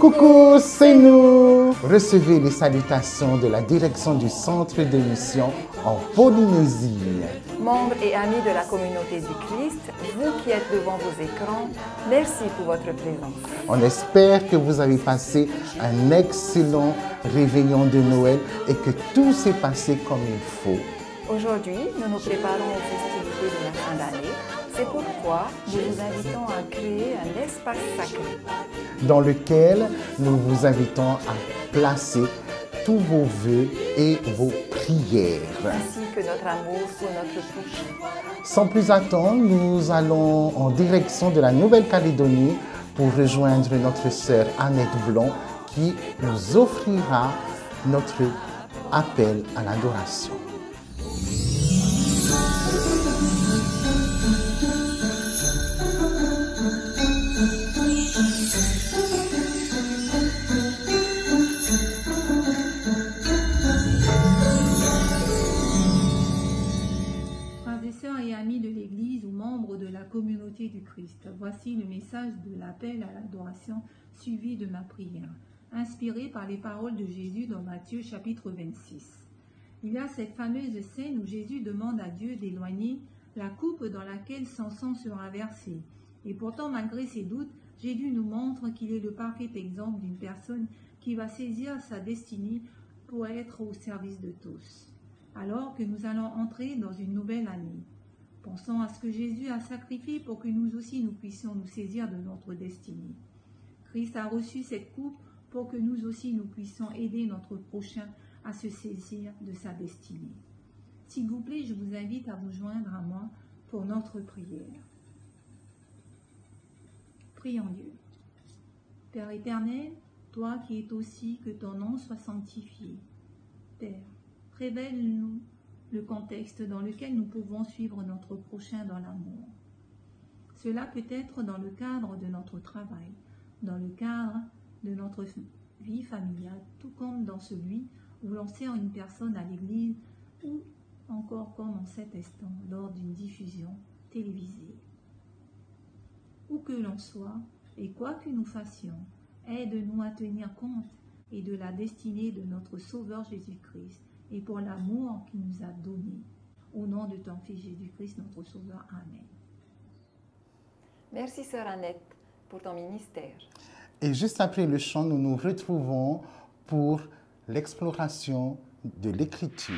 Coucou, c'est nous. Recevez les salutations de la direction du centre de mission en Polynésie. Membres et amis de la communauté du Christ, vous qui êtes devant vos écrans, merci pour votre présence. On espère que vous avez passé un excellent réveillon de Noël et que tout s'est passé comme il faut. Aujourd'hui, nous nous préparons aux festivités de la fin d'année. C'est pourquoi nous vous invitons à créer un espace sacré dans lequel nous vous invitons à placer tous vos vœux et vos prières. ainsi que notre amour pour notre prochain. Sans plus attendre, nous allons en direction de la Nouvelle-Calédonie pour rejoindre notre sœur Annette Blanc qui nous offrira notre appel à l'adoration. Communauté du Christ. Voici le message de l'appel à l'adoration suivi de ma prière, inspiré par les paroles de Jésus dans Matthieu chapitre 26. Il y a cette fameuse scène où Jésus demande à Dieu d'éloigner la coupe dans laquelle son sang sera versé. Et pourtant, malgré ses doutes, Jésus nous montre qu'il est le parfait exemple d'une personne qui va saisir sa destinée pour être au service de tous. Alors que nous allons entrer dans une nouvelle année, pensons à ce que Jésus a sacrifié pour que nous aussi nous puissions nous saisir de notre destinée. Christ a reçu cette coupe pour que nous aussi nous puissions aider notre prochain à se saisir de sa destinée. S'il vous plaît, je vous invite à vous joindre à moi pour notre prière. Prions Dieu. Père éternel, toi qui es aussi, que ton nom soit sanctifié. Père, révèle-nous le contexte dans lequel nous pouvons suivre notre prochain dans l'amour. Cela peut être dans le cadre de notre travail, dans le cadre de notre vie familiale, tout comme dans celui où l'on sert une personne à l'église ou encore comme en cet instant lors d'une diffusion télévisée. Où que l'on soit et quoi que nous fassions, aide-nous à tenir compte et de la destinée de notre Sauveur Jésus-Christ et pour l'amour qu'il nous a donné. Au nom de ton Fils Jésus-Christ, notre Sauveur. Amen. Merci sœur Annette pour ton ministère. Et juste après le chant, nous nous retrouvons pour l'exploration de l'Écriture.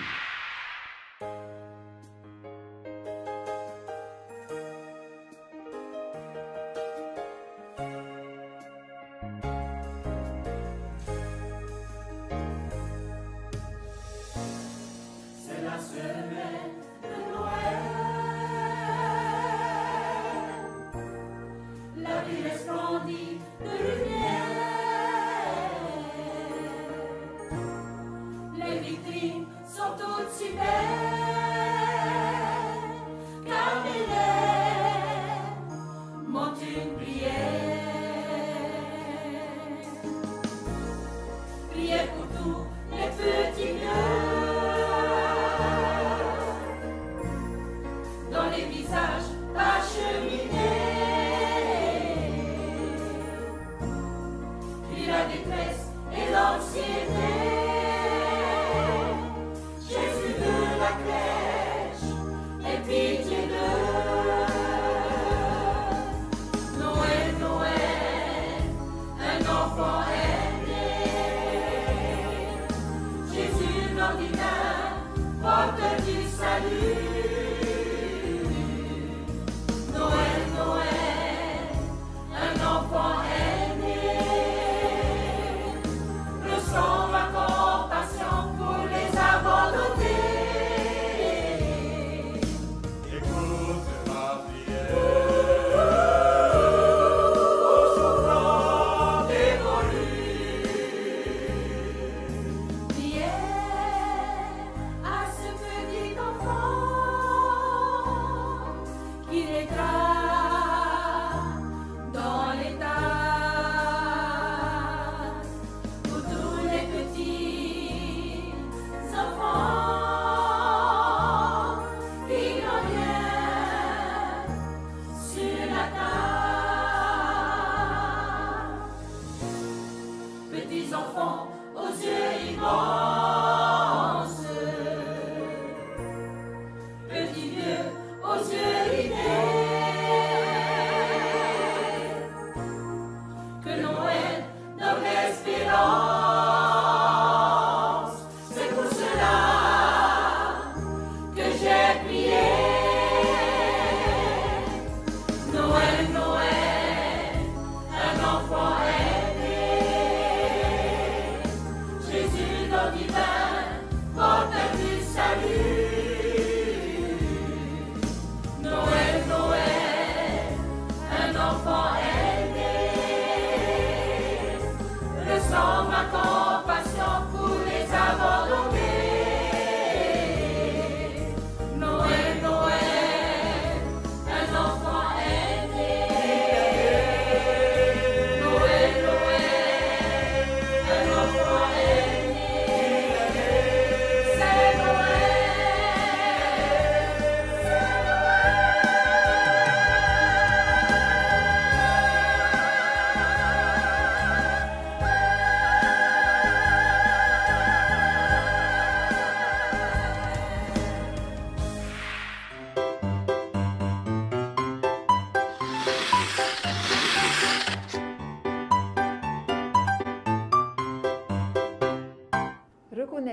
À ce petit enfant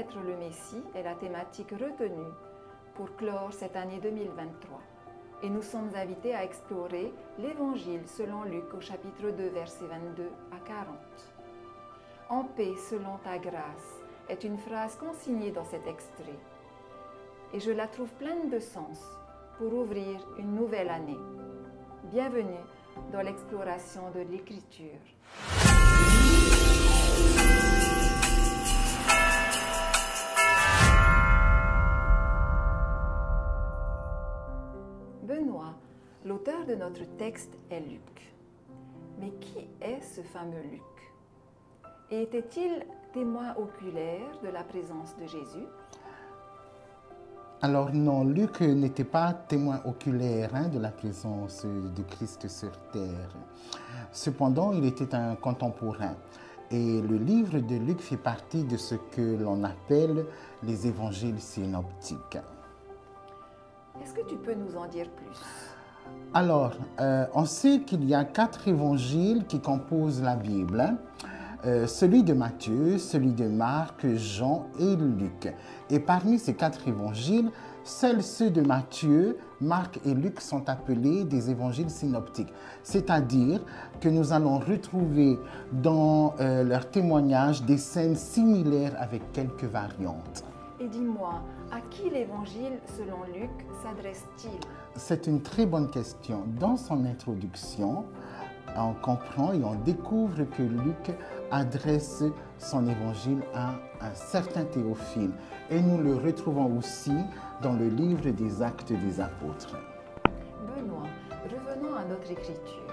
Connaître le Messie est la thématique retenue pour clore cette année 2023. Et nous sommes invités à explorer l'Évangile selon Luc au chapitre 2, versets 22 à 40. « En paix selon ta grâce » est une phrase consignée dans cet extrait. Et je la trouve pleine de sens pour ouvrir une nouvelle année. Bienvenue dans l'exploration de l'Écriture. Benoît, l'auteur de notre texte est Luc. Mais qui est ce fameux Luc? Et était-il témoin oculaire de la présence de Jésus? Alors non, Luc n'était pas témoin oculaire de la présence de Christ sur terre. Cependant, il était un contemporain. Et le livre de Luc fait partie de ce que l'on appelle les évangiles synoptiques. Est-ce que tu peux nous en dire plus? Alors, on sait qu'il y a 4 évangiles qui composent la Bible. Celui de Matthieu, celui de Marc, Jean et Luc. Et parmi ces 4 évangiles, seuls ceux de Matthieu, Marc et Luc sont appelés des évangiles synoptiques. C'est-à-dire que nous allons retrouver dans leurs témoignages des scènes similaires avec quelques variantes. Et dis-moi, à qui l'évangile selon Luc s'adresse-t-il? C'est une très bonne question. Dans son introduction, on comprend et on découvre que Luc adresse son évangile à un certain Théophile. Et nous le retrouvons aussi dans le livre des Actes des Apôtres. Benoît, revenons à notre écriture.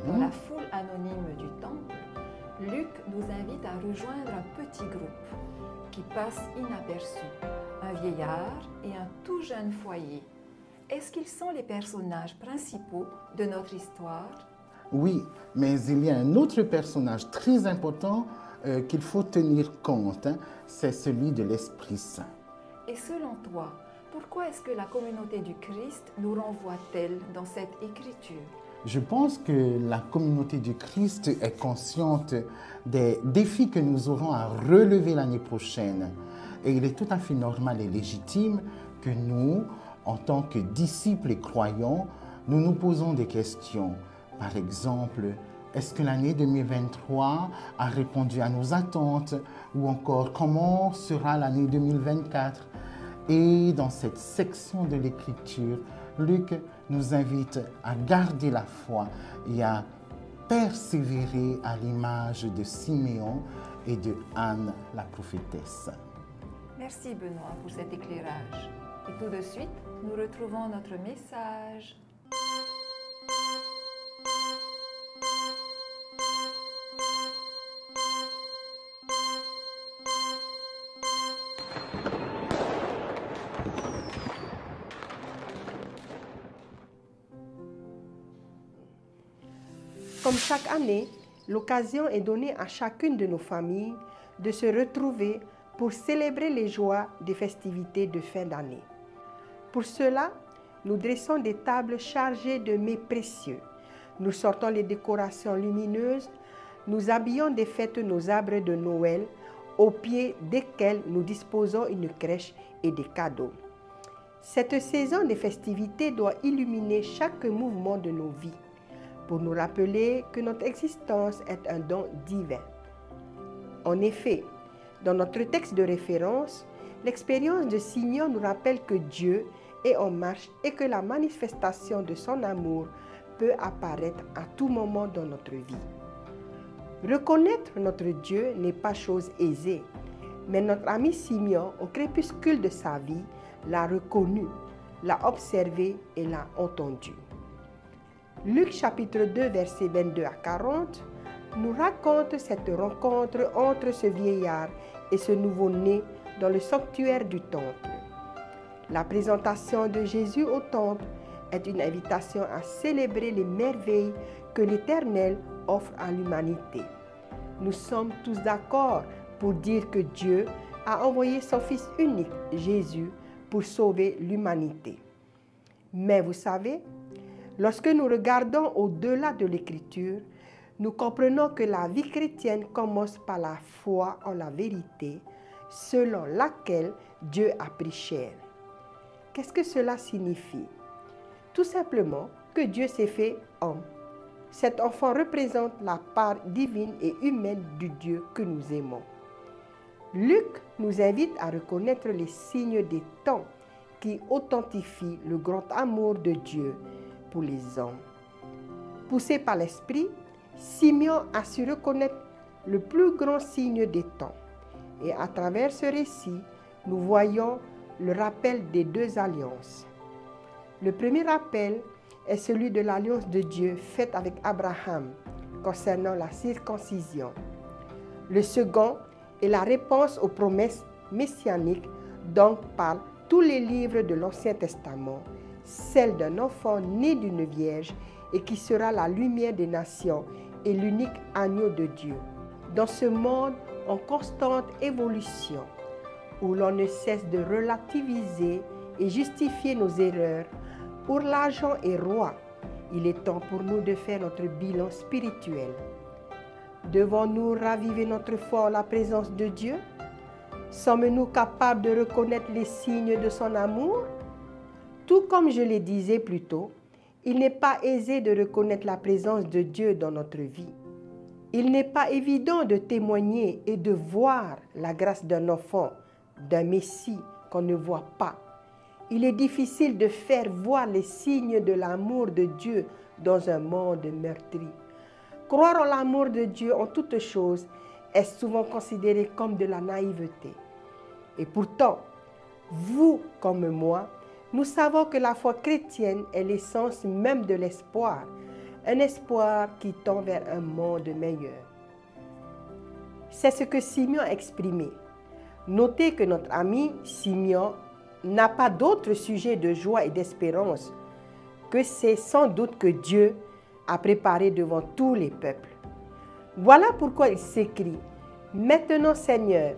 Dans la foule anonyme du temple, Luc nous invite à rejoindre un petit groupe qui passe inaperçu, un vieillard et un tout jeune foyer. Est-ce qu'ils sont les personnages principaux de notre histoire? Oui, mais il y a un autre personnage très important qu'il faut tenir compte, c'est celui de l'Esprit Saint. Et selon toi, pourquoi est-ce que la communauté du Christ nous renvoie-t-elle dans cette écriture? Je pense que la communauté du Christ est consciente des défis que nous aurons à relever l'année prochaine. Et il est tout à fait normal et légitime que nous, en tant que disciples et croyants, nous nous posons des questions. Par exemple, est-ce que l'année 2023 a répondu à nos attentes? Ou encore, comment sera l'année 2024? Et dans cette section de l'Écriture, Luc nous invite à garder la foi et à persévérer à l'image de Siméon et de Anne, la prophétesse. Merci Benoît pour cet éclairage. Et tout de suite, nous retrouvons notre message. Comme chaque année, l'occasion est donnée à chacune de nos familles de se retrouver pour célébrer les joies des festivités de fin d'année. Pour cela, nous dressons des tables chargées de mets précieux. Nous sortons les décorations lumineuses, nous habillons des fêtes nos arbres de Noël, au pied desquels nous disposons une crèche et des cadeaux. Cette saison des festivités doit illuminer chaque mouvement de nos vies, pour nous rappeler que notre existence est un don divin. En effet, dans notre texte de référence, l'expérience de Simeon nous rappelle que Dieu est en marche et que la manifestation de son amour peut apparaître à tout moment dans notre vie. Reconnaître notre Dieu n'est pas chose aisée, mais notre ami Simeon, au crépuscule de sa vie, l'a reconnu, l'a observé et l'a entendu. Luc chapitre 2, versets 22 à 40, nous raconte cette rencontre entre ce vieillard et ce nouveau-né dans le sanctuaire du temple. La présentation de Jésus au temple est une invitation à célébrer les merveilles que l'Éternel offre à l'humanité. Nous sommes tous d'accord pour dire que Dieu a envoyé son Fils unique, Jésus, pour sauver l'humanité. Mais vous savez, lorsque nous regardons au-delà de l'Écriture, nous comprenons que la vie chrétienne commence par la foi en la vérité selon laquelle Dieu a pris chair. Qu'est-ce que cela signifie? Tout simplement que Dieu s'est fait homme. Cet enfant représente la part divine et humaine du Dieu que nous aimons. Luc nous invite à reconnaître les signes des temps qui authentifient le grand amour de Dieu pour les hommes. Poussé par l'Esprit, Simeon a su reconnaître le plus grand signe des temps. Et à travers ce récit, nous voyons le rappel des deux alliances. Le premier rappel est celui de l'alliance de Dieu faite avec Abraham concernant la circoncision. Le second est la réponse aux promesses messianiques dont parlent tous les livres de l'Ancien Testament, celle d'un enfant né d'une vierge et qui sera la lumière des nations et l'unique agneau de Dieu. Dans ce monde en constante évolution, où l'on ne cesse de relativiser et justifier nos erreurs, où l'argent est roi, il est temps pour nous de faire notre bilan spirituel. Devons-nous raviver notre foi en la présence de Dieu? Sommes-nous capables de reconnaître les signes de son amour? Tout comme je le disais plus tôt, il n'est pas aisé de reconnaître la présence de Dieu dans notre vie. Il n'est pas évident de témoigner et de voir la grâce d'un enfant, d'un Messie qu'on ne voit pas. Il est difficile de faire voir les signes de l'amour de Dieu dans un monde meurtri. Croire en l'amour de Dieu en toutes choses est souvent considéré comme de la naïveté. Et pourtant, vous comme moi, nous savons que la foi chrétienne est l'essence même de l'espoir, un espoir qui tend vers un monde meilleur. C'est ce que Simeon a exprimé. Notez que notre ami Simeon n'a pas d'autre sujet de joie et d'espérance que c'est sans doute que Dieu a préparé devant tous les peuples. Voilà pourquoi il s'écrie: « Maintenant Seigneur,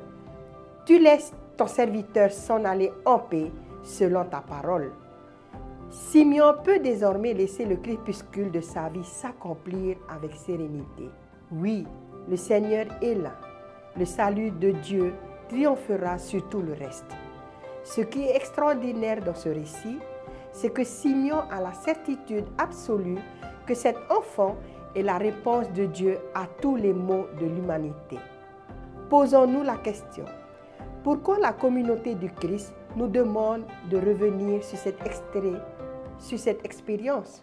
tu laisses ton serviteur s'en aller en paix selon ta parole. » Simeon peut désormais laisser le crépuscule de sa vie s'accomplir avec sérénité. Oui, le Seigneur est là. Le salut de Dieu triomphera sur tout le reste. Ce qui est extraordinaire dans ce récit, c'est que Simeon a la certitude absolue que cet enfant est la réponse de Dieu à tous les maux de l'humanité. Posons-nous la question: pourquoi la communauté du Christ nous demande de revenir sur cet extrait, sur cette expérience?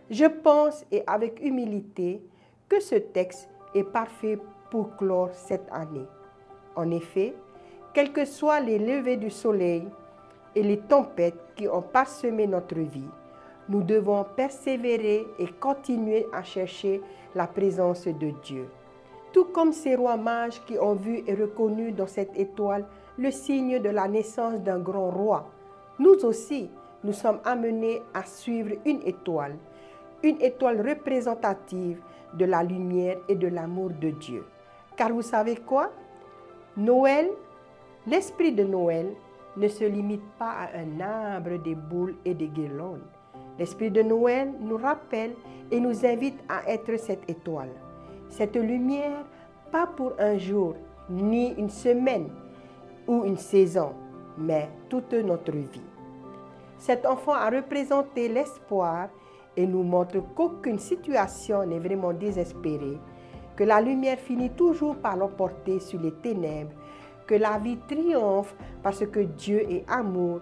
Je pense, et avec humilité, que ce texte est parfait pour clore cette année. En effet, quels que soient les levées du soleil et les tempêtes qui ont parsemé notre vie, nous devons persévérer et continuer à chercher la présence de Dieu. Tout comme ces rois mages qui ont vu et reconnu dans cette étoile le signe de la naissance d'un grand roi, nous aussi, nous sommes amenés à suivre une étoile représentative de la lumière et de l'amour de Dieu. Car vous savez quoi? Noël, l'esprit de Noël ne se limite pas à un arbre, des boules et des guirlandes. L'esprit de Noël nous rappelle et nous invite à être cette étoile, cette lumière, pas pour un jour, ni une semaine ou une saison, mais toute notre vie. Cet enfant a représenté l'espoir et nous montre qu'aucune situation n'est vraiment désespérée, que la lumière finit toujours par l'emporter sur les ténèbres, que la vie triomphe parce que Dieu est amour,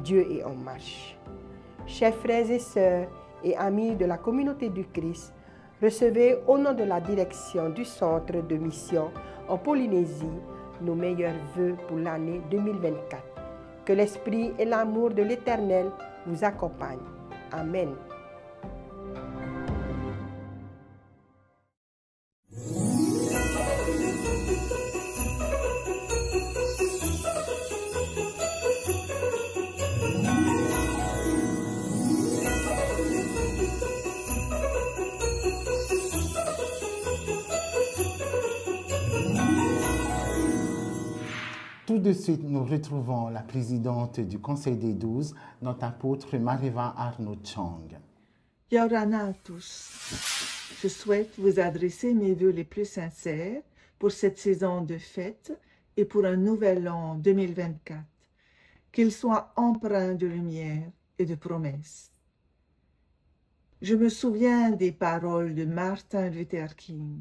Dieu est en marche. Chers frères et sœurs et amis de la communauté du Christ, recevez au nom de la direction du centre de mission en Polynésie nos meilleurs vœux pour l'année 2024. Que l'esprit et l'amour de l'Éternel vous accompagnent. Amen. Tout de suite, nous retrouvons la présidente du Conseil des 12, notre apôtre Mariva Arnaud Chang. Yorana à tous. Je souhaite vous adresser mes vœux les plus sincères pour cette saison de fêtes et pour un nouvel an 2024, qu'il soit empreint de lumière et de promesses. Je me souviens des paroles de Martin Luther King,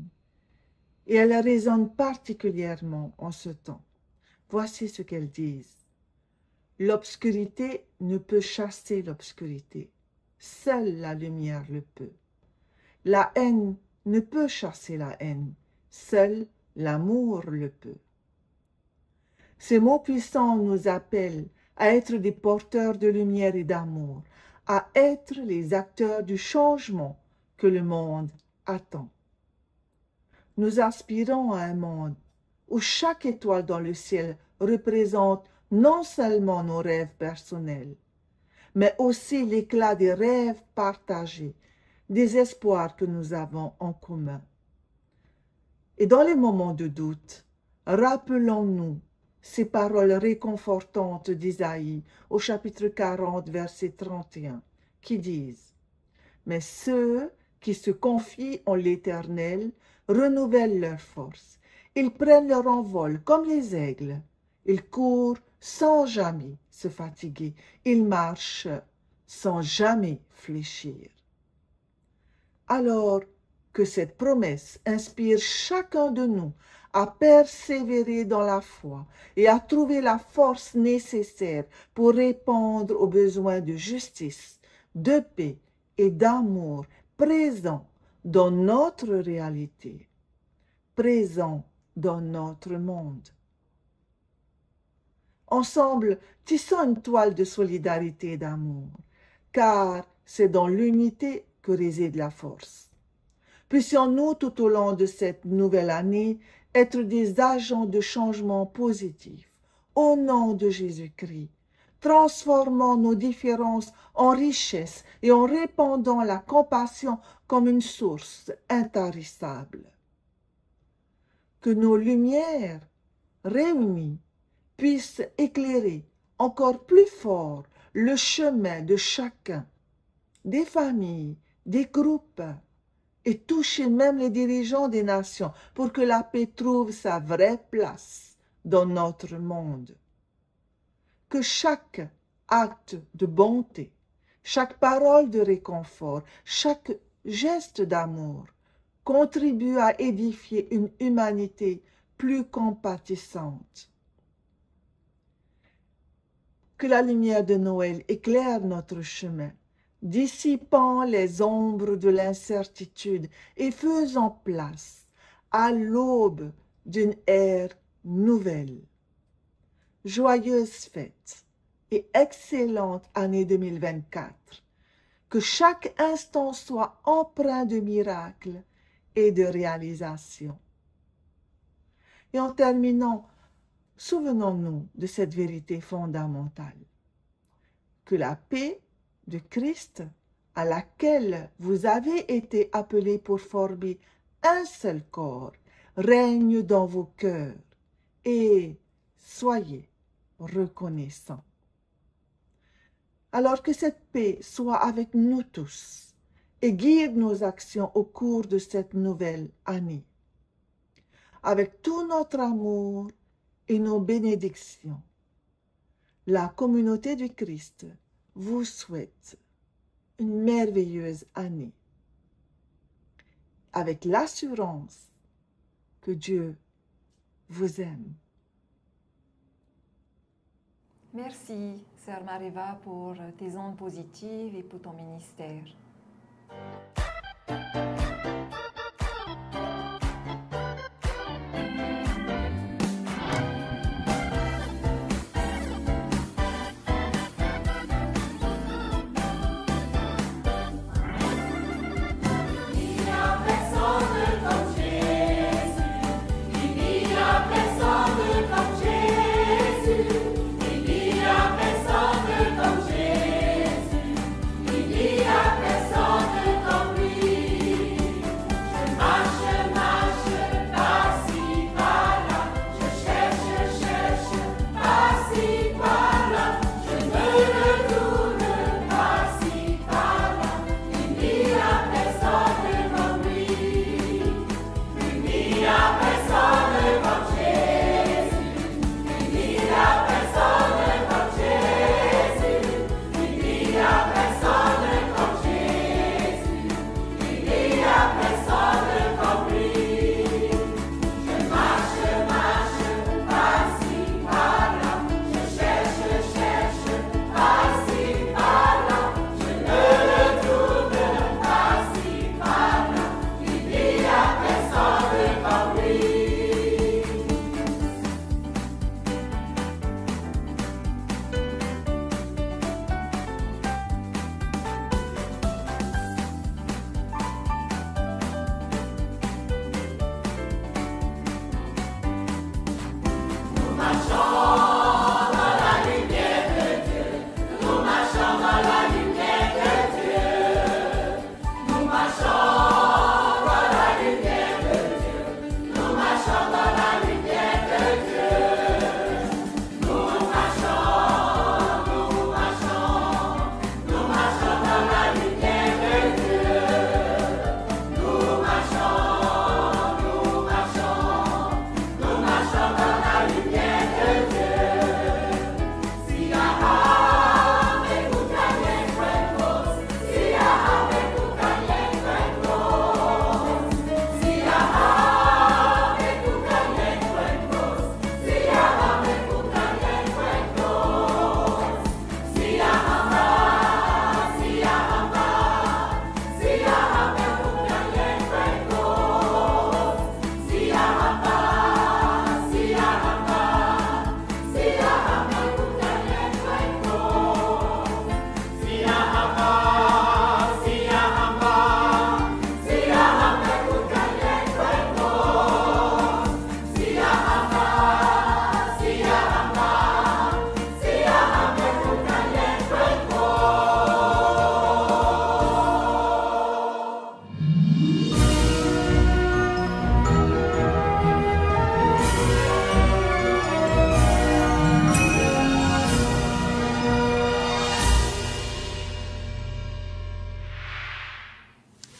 et elles résonnent particulièrement en ce temps. Voici ce qu'elles disent. L'obscurité ne peut chasser l'obscurité. Seule la lumière le peut. La haine ne peut chasser la haine. Seul l'amour le peut. Ces mots puissants nous appellent à être des porteurs de lumière et d'amour, à être les acteurs du changement que le monde attend. Nous aspirons à un monde où chaque étoile dans le ciel représente non seulement nos rêves personnels, mais aussi l'éclat des rêves partagés, des espoirs que nous avons en commun. Et dans les moments de doute, rappelons-nous ces paroles réconfortantes d'Isaïe au chapitre 40, verset 31, qui disent « Mais ceux qui se confient en l'Éternel renouvellent leur force. Ils prennent leur envol comme les aigles. Ils courent sans jamais se fatiguer. Ils marchent sans jamais fléchir. » Alors que cette promesse inspire chacun de nous à persévérer dans la foi et à trouver la force nécessaire pour répondre aux besoins de justice, de paix et d'amour présents dans notre réalité, présents dans notre monde. Ensemble, tissons une toile de solidarité et d'amour, car c'est dans l'unité que réside la force. Puissions-nous tout au long de cette nouvelle année être des agents de changement positif, au nom de Jésus-Christ, transformant nos différences en richesse et en répandant la compassion comme une source intarissable. Que nos lumières réunies puissent éclairer encore plus fort le chemin de chacun, des familles, des groupes, et toucher même les dirigeants des nations pour que la paix trouve sa vraie place dans notre monde. Que chaque acte de bonté, chaque parole de réconfort, chaque geste d'amour contribue à édifier une humanité plus compatissante. Que la lumière de Noël éclaire notre chemin, dissipant les ombres de l'incertitude et faisant place à l'aube d'une ère nouvelle. Joyeuse fête et excellente année 2024. Que chaque instant soit empreint de miracles et de réalisations. Et en terminant, souvenons-nous de cette vérité fondamentale. Que la paix de Christ, à laquelle vous avez été appelés pour former un seul corps, règne dans vos cœurs et soyez reconnaissants. Alors que cette paix soit avec nous tous et guide nos actions au cours de cette nouvelle année. Avec tout notre amour et nos bénédictions, la communauté du Christ vous souhaite une merveilleuse année, avec l'assurance que Dieu vous aime. Merci, Sœur Mariva, pour tes ondes positives et pour ton ministère. Personne comme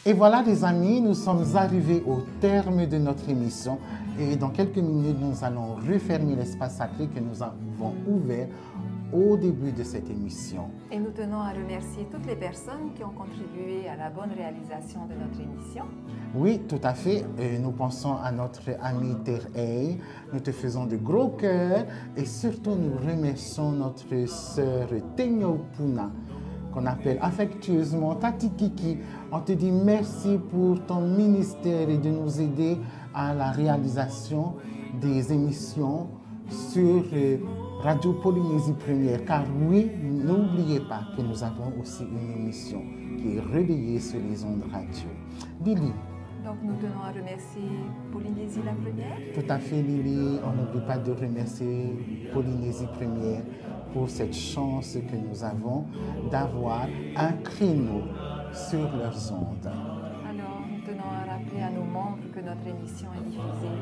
Et voilà les amis, nous sommes arrivés au terme de notre émission et dans quelques minutes, nous allons refermer l'espace sacré que nous avons ouvert au début de cette émission. Et nous tenons à remercier toutes les personnes qui ont contribué à la bonne réalisation de notre émission. Oui, tout à fait. Nous pensons à notre amie Terre-Hey. Nous te faisons de gros cœurs et surtout nous remercions notre sœur Tenyo Puna, qu'on appelle affectueusement Tati Kiki. On te dit merci pour ton ministère et de nous aider à la réalisation des émissions sur Radio Polynésie Première. Car oui, n'oubliez pas que nous avons aussi une émission qui est relayée sur les ondes radio. Lily. Donc nous tenons à remercier Polynésie la Première. Tout à fait Lily, on n'oublie pas de remercier Polynésie Première pour cette chance que nous avons d'avoir un créneau sur leurs ondes. Alors nous tenons à rappeler à nos membres que notre émission est diffusée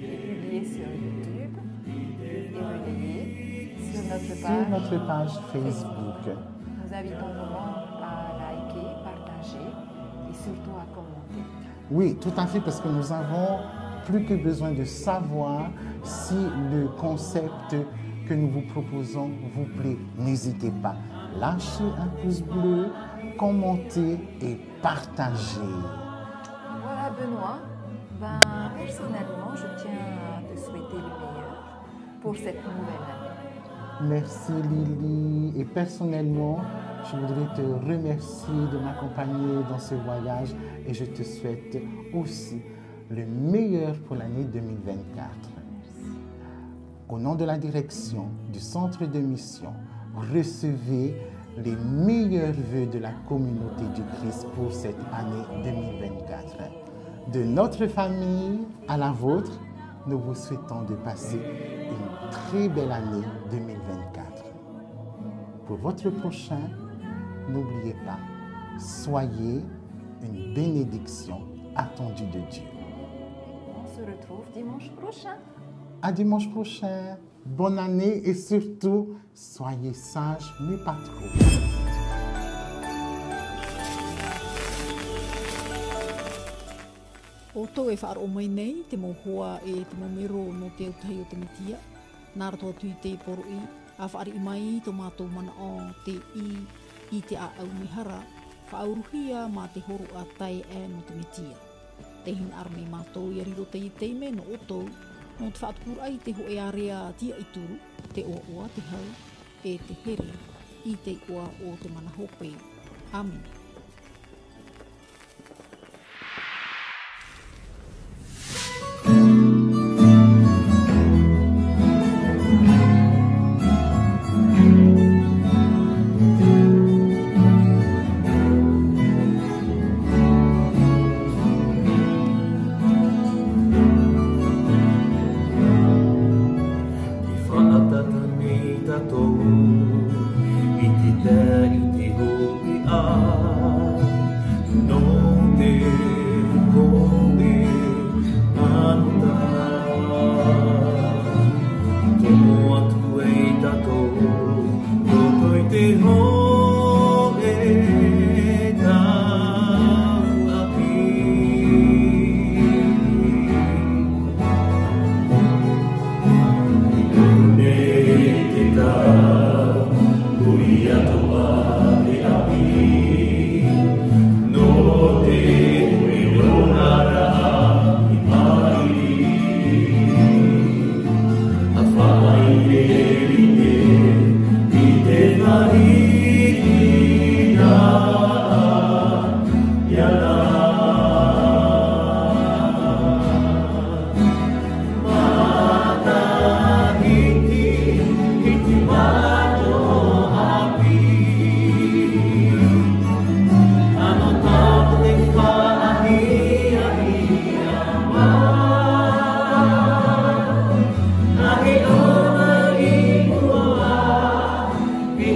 et publiée sur YouTube et relayée sur notre page Facebook. Nous invitons nos membres à liker, partager et surtout à commenter. Oui, tout à fait, parce que nous avons plus que besoin de savoir si le concept que nous vous proposons vous plaît. N'hésitez pas, lâchez un pouce bleu, commentez et partagez. Voilà Benoît, personnellement je tiens à te souhaiter le meilleur pour cette nouvelle année. Merci Lily, et personnellement je voudrais te remercier de m'accompagner dans ce voyage et je te souhaite aussi le meilleur pour l'année 2024. Au nom de la direction du centre de mission, recevez les meilleurs vœux de la communauté du Christ pour cette année 2024. De notre famille à la vôtre, nous vous souhaitons de passer une très belle année 2024. Pour votre prochain, n'oubliez pas, soyez une bénédiction attendue de Dieu. On se retrouve dimanche prochain. À dimanche prochain. Bonne année et surtout, soyez sages, mais pas trop. O tau e whaaro mai nei, te mohua e te momero no te utahi o te mitia. Nā rato atu i te poro i, a whaari i mai to mātou mana o te i te a au mihara, whaauruhia mā te horo a tai e no te mitia. Te hin arme mātou i ariro te i teime no otou, no te whaatupur ai te ho e area tia i turu, te oa te hau, e te here, i te oa o te mana hope. Amen.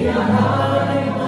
Hare